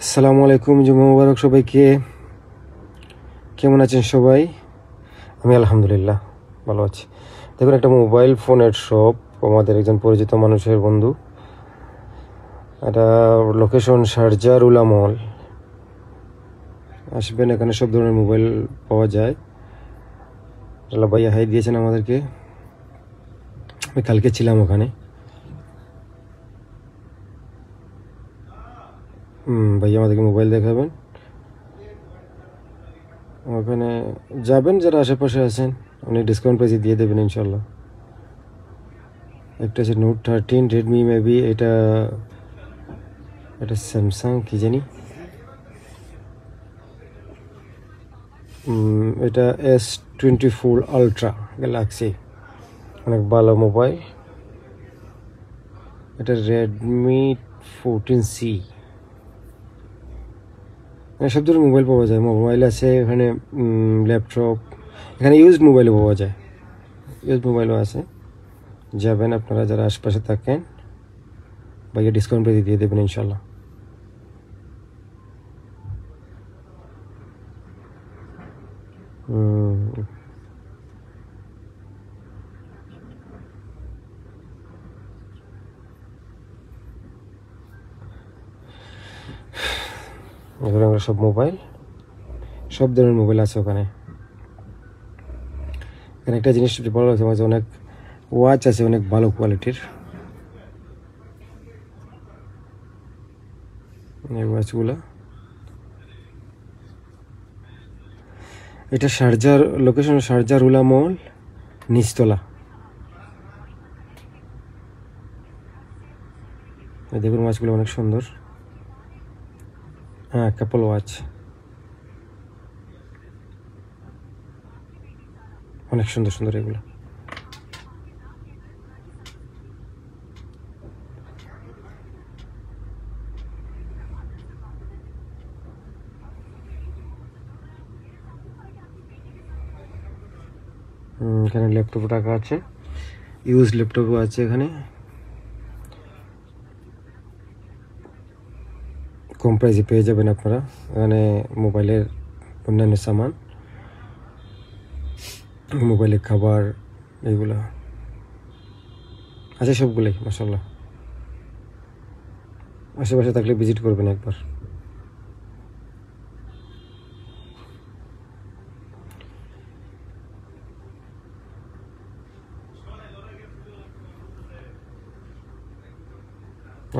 আসসালামু আলাইকুম, জুমা মুবারক সবাইকে। কেমন আছেন সবাই? আমি আলহামদুলিল্লাহ ভালো আছি। দেখুন, একটা মোবাইল ফোনের শপ, আমাদের একজন পরিচিত মানুষের বন্ধু। এটা লোকেশন শারজাহ রুলা মল। আসবেন, এখানে সব ধরনের মোবাইল পাওয়া যায়। আল্লাহ ভাইয়া হাই দিয়েছেন আমাদেরকে। আমি কালকে ছিলাম ওখানে। ভাইয়া আমাদেরকে মোবাইল দেখাবেন। ওখানে যাবেন, যারা আশেপাশে আছেন উনি ডিসকাউন্ট প্রাইসে দিয়ে দেবেন ইনশাল্লাহ। একটা আছে নোট 13 রেডমি, মেবি এটা স্যামসাং কি জানি। এটা S24 আলট্রা গ্যালাক্সি, অনেক ভালো মোবাইল। এটা রেডমি 14C। সব ধরনের মোবাইল পাওয়া যায়। মোবাইল আছে এখানে, ল্যাপটপ। এখানে ইউজড মোবাইলও পাওয়া যায়, ইউজড মোবাইলও আছে। যাবেন আপনারা যারা আশপাশে থাকেন, ভাইয়া ডিসকাউন্ট প্রাইসে দিয়ে দেবেন ইনশাল্লাহ। সব মোবাইল, সব ধরনের মোবাইল আছে ওখানে। এখানে একটা জিনিস ভালো লাগছে, আমার অনেক ওয়াচ আছে, অনেক ভালো কোয়ালিটির এই ওয়াচগুলো। এটা শারজার লোকেশন, শারজাহ রুলা মল, নিচতলা। দেখুন ওয়াচগুলো অনেক সুন্দর। হ্যাঁ, কাপল ওয়াচ, অনেক সুন্দর সুন্দর এগুলো। এখানে ল্যাপটপ রাখা আছে, ইউজ ল্যাপটপও আছে এখানে। কম প্রাইসে পেয়ে যাবেন আপনারা এখানে মোবাইলের অন্যান্য সামান, মোবাইলের খাবার, এগুলো আছে সবগুলোই মাশাআল্লাহ। আশেপাশে থাকলে ভিজিট করবেন একবার।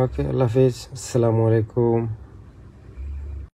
ওকে, আল্লাহ হাফিজ, আসসালামু আলাইকুম।